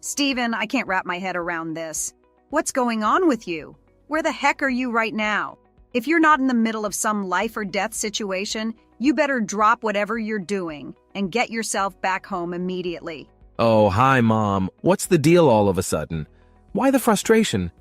Steven, I can't wrap my head around this. What's going on with you? Where the heck are you right now? If you're not in the middle of some life or death situation, you better drop whatever you're doing and get yourself back home immediately. Oh, hi, Mom. What's the deal all of a sudden? Why the frustration?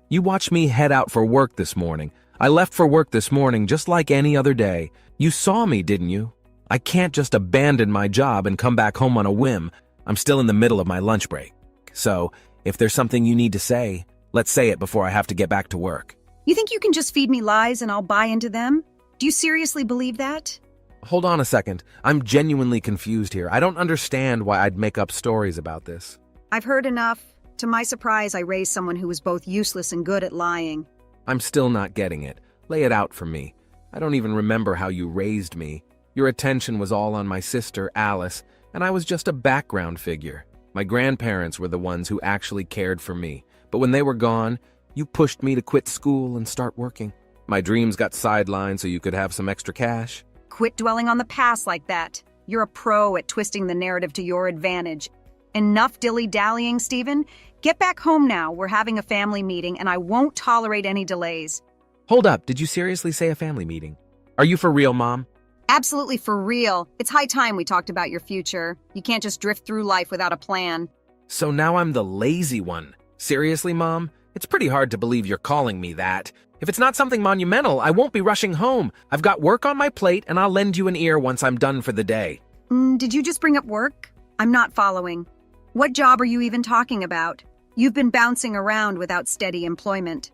You watched me head out for work this morning. I left for work this morning just like any other day. You saw me, didn't you? I can't just abandon my job and come back home on a whim. I'm still in the middle of my lunch break. So, if there's something you need to say, let's say it before I have to get back to work. You think you can just feed me lies and I'll buy into them? Do you seriously believe that? Hold on a second. I'm genuinely confused here. I don't understand why I'd make up stories about this. I've heard enough. To my surprise, I raised someone who was both useless and good at lying. I'm still not getting it. Lay it out for me. I don't even remember how you raised me. Your attention was all on my sister, Alice, and I was just a background figure. My grandparents were the ones who actually cared for me. But when they were gone, you pushed me to quit school and start working. My dreams got sidelined so you could have some extra cash. Quit dwelling on the past like that. You're a pro at twisting the narrative to your advantage. Enough dilly-dallying, Steven. Get back home now. We're having a family meeting, and I won't tolerate any delays. Hold up, did you seriously say a family meeting? Are you for real, Mom? Absolutely for real. It's high time we talked about your future. You can't just drift through life without a plan. So now I'm the lazy one. Seriously, Mom? It's pretty hard to believe you're calling me that. If it's not something monumental, I won't be rushing home. I've got work on my plate, and I'll lend you an ear once I'm done for the day. Did you just bring up work? I'm not following. What job are you even talking about? You've been bouncing around without steady employment.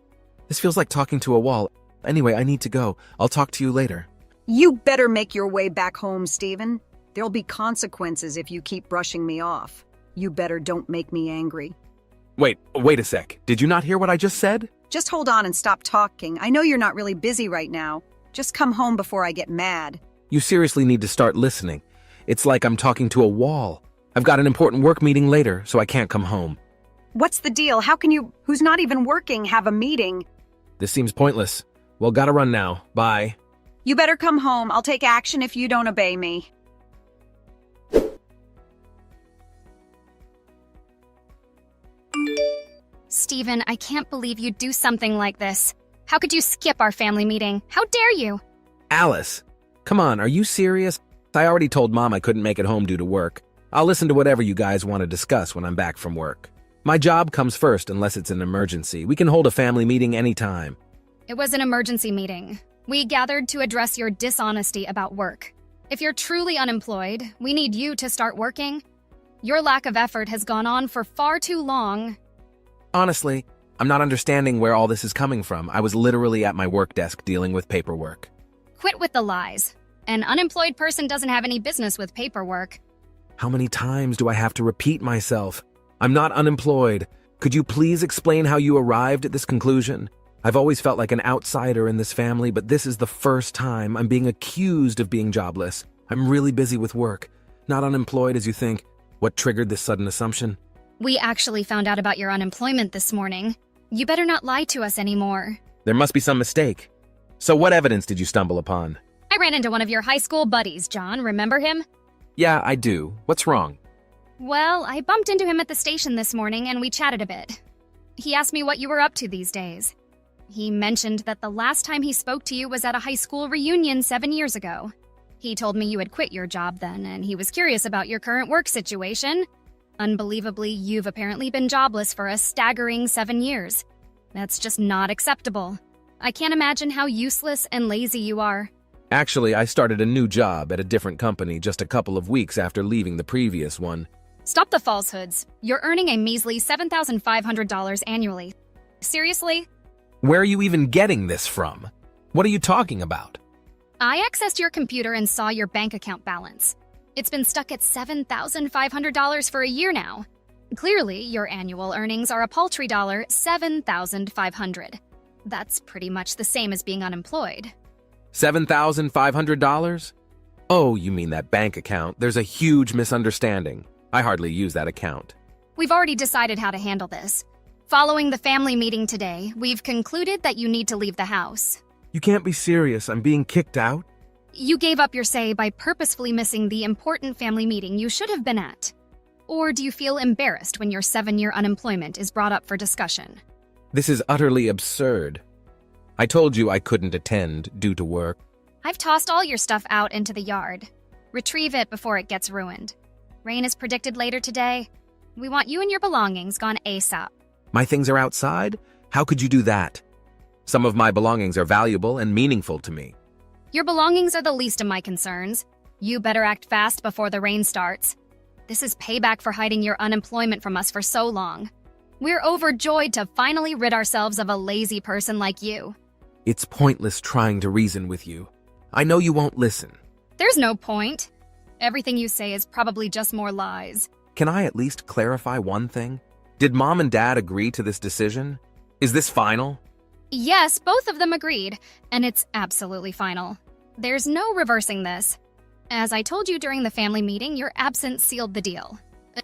This feels like talking to a wall. Anyway, I need to go. I'll talk to you later. You better make your way back home, Steven. There'll be consequences if you keep brushing me off. You better don't make me angry. Wait a sec. Did you not hear what I just said? Just hold on and stop talking. I know you're not really busy right now. Just come home before I get mad. You seriously need to start listening. It's like I'm talking to a wall. I've got an important work meeting later, so I can't come home. What's the deal? How can you, who's not even working, have a meeting? This seems pointless. Well, gotta run now. Bye. You better come home. I'll take action if you don't obey me. Steven, I can't believe you'd do something like this. How could you skip our family meeting? How dare you? Alice, come on, are you serious? I already told Mom I couldn't make it home due to work. I'll listen to whatever you guys want to discuss when I'm back from work. My job comes first unless it's an emergency. We can hold a family meeting anytime. It was an emergency meeting. We gathered to address your dishonesty about work. If you're truly unemployed, we need you to start working. Your lack of effort has gone on for far too long. Honestly, I'm not understanding where all this is coming from. I was literally at my work desk dealing with paperwork. Quit with the lies. An unemployed person doesn't have any business with paperwork. How many times do I have to repeat myself? I'm not unemployed. Could you please explain how you arrived at this conclusion? I've always felt like an outsider in this family, but this is the first time I'm being accused of being jobless. I'm really busy with work. Not unemployed as you think. What triggered this sudden assumption? We actually found out about your unemployment this morning. You better not lie to us anymore. There must be some mistake. So what evidence did you stumble upon? I ran into one of your high school buddies, John. Remember him? Yeah, I do. What's wrong? Well, I bumped into him at the station this morning and we chatted a bit. He asked me what you were up to these days. He mentioned that the last time he spoke to you was at a high school reunion 7 years ago. He told me you had quit your job then, and he was curious about your current work situation. Unbelievably, you've apparently been jobless for a staggering 7 years. That's just not acceptable. I can't imagine how useless and lazy you are. Actually, I started a new job at a different company just a couple of weeks after leaving the previous one. Stop the falsehoods. You're earning a measly $7,500 annually. Seriously? Where are you even getting this from? What are you talking about? I accessed your computer and saw your bank account balance. It's been stuck at $7,500 for a year now. Clearly, your annual earnings are a paltry $7,500. That's pretty much the same as being unemployed. $7,500? Oh, you mean that bank account. There's a huge misunderstanding. I hardly use that account. We've already decided how to handle this. Following the family meeting today, we've concluded that you need to leave the house. You can't be serious. I'm being kicked out? You gave up your say by purposefully missing the important family meeting you should have been at. Or do you feel embarrassed when your 7-year unemployment is brought up for discussion? This is utterly absurd. I told you I couldn't attend due to work. I've tossed all your stuff out into the yard. Retrieve it before it gets ruined. Rain is predicted later today. We want you and your belongings gone ASAP. My things are outside? How could you do that? Some of my belongings are valuable and meaningful to me. Your belongings are the least of my concerns. You better act fast before the rain starts. This is payback for hiding your unemployment from us for so long. We're overjoyed to finally rid ourselves of a lazy person like you. It's pointless trying to reason with you. I know you won't listen. There's no point. Everything you say is probably just more lies. Can I at least clarify one thing? Did Mom and Dad agree to this decision? Is this final? Yes, both of them agreed, and it's absolutely final. There's no reversing this. As I told you during the family meeting, your absence sealed the deal.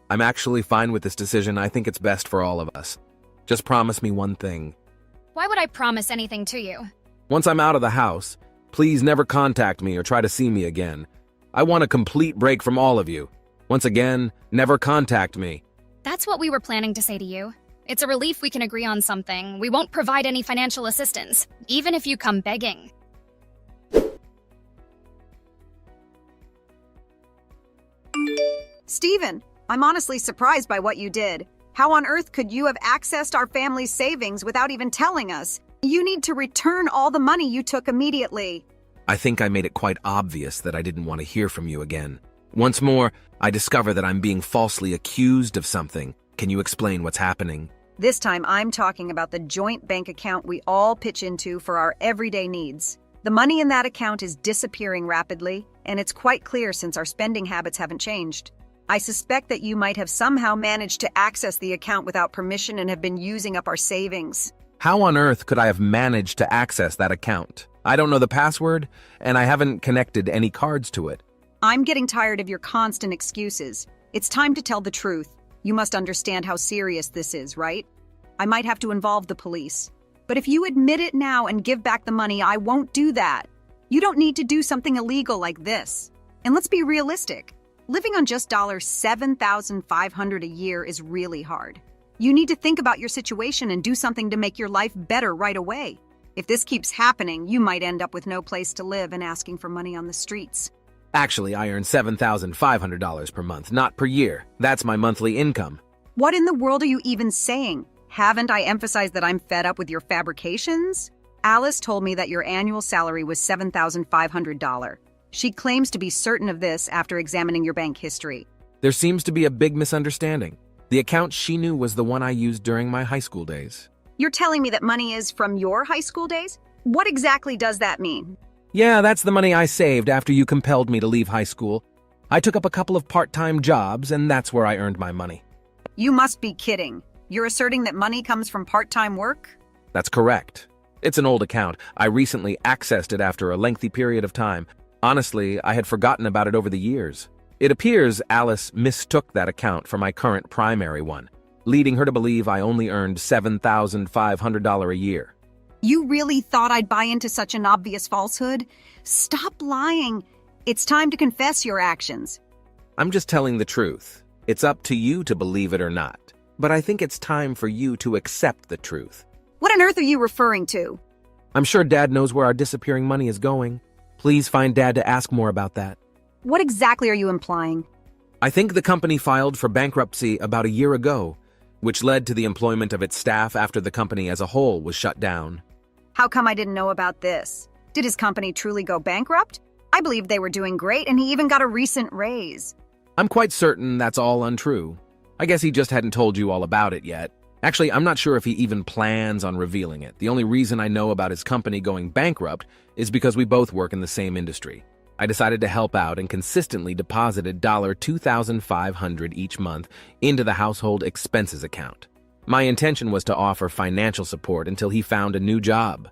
I'm actually fine with this decision. I think it's best for all of us. Just promise me one thing. Why would I promise anything to you? Once I'm out of the house, please never contact me or try to see me again. I want a complete break from all of you. Once again, never contact me. That's what we were planning to say to you. It's a relief we can agree on something. We won't provide any financial assistance, even if you come begging. Stephen, I'm honestly surprised by what you did. How on earth could you have accessed our family's savings without even telling us? You need to return all the money you took immediately. I think I made it quite obvious that I didn't want to hear from you again. Once more, I discover that I'm being falsely accused of something. Can you explain what's happening? This time I'm talking about the joint bank account we all pitch into for our everyday needs. The money in that account is disappearing rapidly, and it's quite clear since our spending habits haven't changed. I suspect that you might have somehow managed to access the account without permission and have been using up our savings. How on earth could I have managed to access that account? I don't know the password, and I haven't connected any cards to it. I'm getting tired of your constant excuses. It's time to tell the truth. You must understand how serious this is, right? I might have to involve the police. But if you admit it now and give back the money, I won't do that. You don't need to do something illegal like this. And let's be realistic. Living on just $7,500 a year is really hard. You need to think about your situation and do something to make your life better right away. If this keeps happening, you might end up with no place to live and asking for money on the streets. Actually, I earn $7,500 per month, not per year. That's my monthly income. What in the world are you even saying? Haven't I emphasized that I'm fed up with your fabrications? Alice told me that your annual salary was $7,500. She claims to be certain of this after examining your bank history. There seems to be a big misunderstanding. The account she knew was the one I used during my high school days. You're telling me that money is from your high school days? What exactly does that mean? Yeah, that's the money I saved after you compelled me to leave high school. I took up a couple of part-time jobs, and that's where I earned my money. You must be kidding. You're asserting that money comes from part-time work? That's correct. It's an old account. I recently accessed it after a lengthy period of time. Honestly, I had forgotten about it over the years. It appears Alice mistook that account for my current primary one, leading her to believe I only earned $7,500 a year. You really thought I'd buy into such an obvious falsehood? Stop lying. It's time to confess your actions. I'm just telling the truth. It's up to you to believe it or not. But I think it's time for you to accept the truth. What on earth are you referring to? I'm sure Dad knows where our disappearing money is going. Please find Dad to ask more about that. What exactly are you implying? I think the company filed for bankruptcy about a year ago, which led to the employment of its staff after the company as a whole was shut down. How come I didn't know about this? Did his company truly go bankrupt? I believe they were doing great, and he even got a recent raise. I'm quite certain that's all untrue. I guess he just hadn't told you all about it yet. Actually, I'm not sure if he even plans on revealing it. The only reason I know about his company going bankrupt is because we both work in the same industry. I decided to help out and consistently deposited $2,500 each month into the household expenses account. My intention was to offer financial support until he found a new job.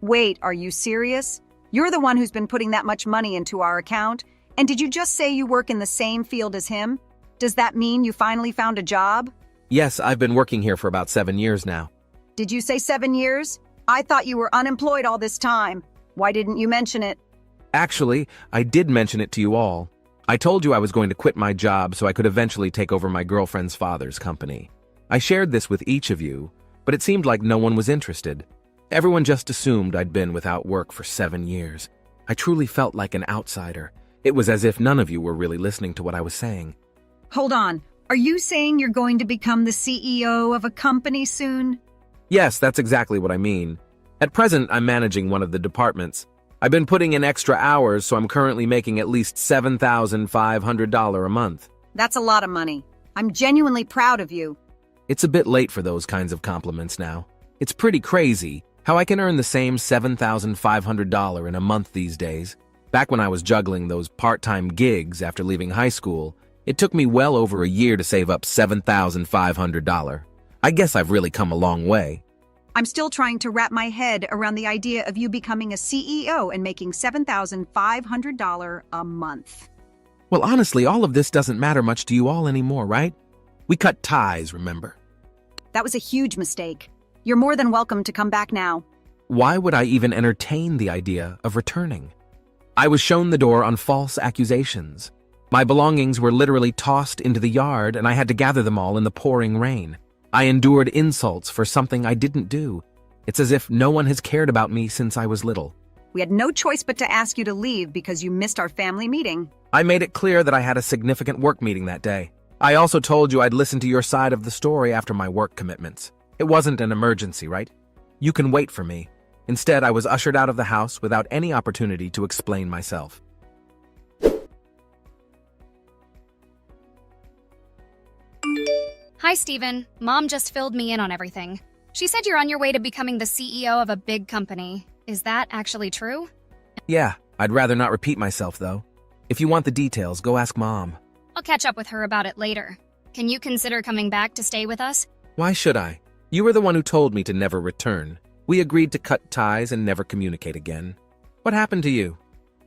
Wait, are you serious? You're the one who's been putting that much money into our account? And did you just say you work in the same field as him? Does that mean you finally found a job? Yes, I've been working here for about 7 years now. Did you say 7 years? I thought you were unemployed all this time. Why didn't you mention it? Actually, I did mention it to you all. I told you I was going to quit my job so I could eventually take over my girlfriend's father's company. I shared this with each of you, but it seemed like no one was interested. Everyone just assumed I'd been without work for 7 years. I truly felt like an outsider. It was as if none of you were really listening to what I was saying. Hold on. Are you saying you're going to become the CEO of a company soon? Yes, that's exactly what I mean. At present, I'm managing one of the departments. I've been putting in extra hours, so I'm currently making at least $7,500 a month. That's a lot of money. I'm genuinely proud of you. It's a bit late for those kinds of compliments now. It's pretty crazy how I can earn the same $7,500 in a month these days. Back when I was juggling those part-time gigs after leaving high school, it took me well over a year to save up $7,500. I guess I've really come a long way. I'm still trying to wrap my head around the idea of you becoming a CEO and making $7,500 a month. Well, honestly, all of this doesn't matter much to you all anymore, right? We cut ties, remember? That was a huge mistake. You're more than welcome to come back now. Why would I even entertain the idea of returning? I was shown the door on false accusations. My belongings were literally tossed into the yard, and I had to gather them all in the pouring rain. I endured insults for something I didn't do. It's as if no one has cared about me since I was little. We had no choice but to ask you to leave because you missed our family meeting. I made it clear that I had a significant work meeting that day. I also told you I'd listen to your side of the story after my work commitments. It wasn't an emergency, right? You can wait for me. Instead, I was ushered out of the house without any opportunity to explain myself. Hi, Steven. Mom just filled me in on everything. She said you're on your way to becoming the CEO of a big company. Is that actually true? Yeah, I'd rather not repeat myself, though. If you want the details, go ask Mom. I'll catch up with her about it later. Can you consider coming back to stay with us? Why should I? You were the one who told me to never return. We agreed to cut ties and never communicate again. What happened to you?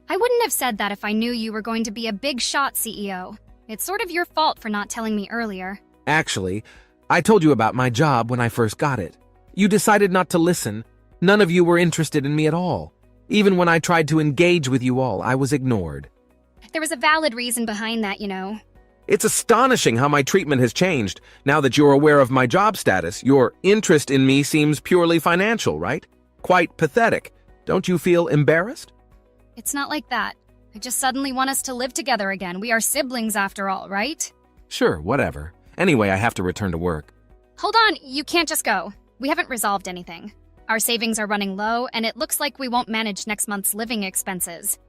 I wouldn't have said that if I knew you were going to be a big shot CEO. It's sort of your fault for not telling me earlier. Actually, I told you about my job when I first got it. You decided not to listen. None of you were interested in me at all. Even when I tried to engage with you all, I was ignored. There was a valid reason behind that, you know. It's astonishing how my treatment has changed. Now that you're aware of my job status, your interest in me seems purely financial, right? Quite pathetic. Don't you feel embarrassed? It's not like that. I just suddenly want us to live together again. We are siblings after all, right? Sure, whatever. Anyway, I have to return to work. Hold on, you can't just go. We haven't resolved anything. Our savings are running low, and it looks like we won't manage next month's living expenses.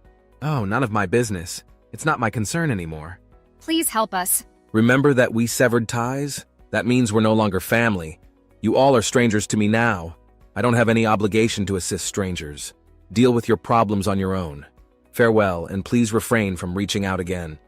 Oh, none of my business. It's not my concern anymore. Please help us. Remember that we severed ties? That means we're no longer family. You all are strangers to me now. I don't have any obligation to assist strangers. Deal with your problems on your own. Farewell, and please refrain from reaching out again.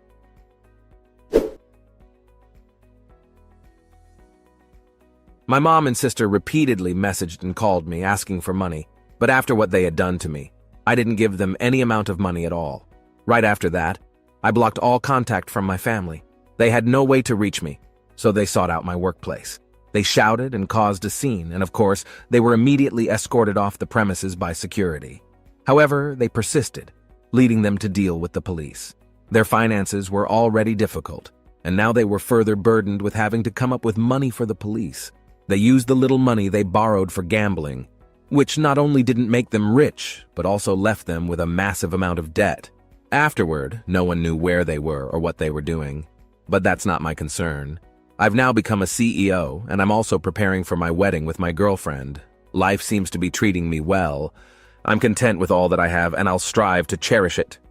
My mom and sister repeatedly messaged and called me asking for money, but after what they had done to me, I didn't give them any amount of money at all. Right after that, I blocked all contact from my family. They had no way to reach me, so they sought out my workplace. They shouted and caused a scene, and of course, they were immediately escorted off the premises by security. However, they persisted, leading them to deal with the police. Their finances were already difficult, and now they were further burdened with having to come up with money for the police. They used the little money they borrowed for gambling, which not only didn't make them rich, but also left them with a massive amount of debt. Afterward, no one knew where they were or what they were doing. But that's not my concern. I've now become a CEO, and I'm also preparing for my wedding with my girlfriend. Life seems to be treating me well. I'm content with all that I have, and I'll strive to cherish it.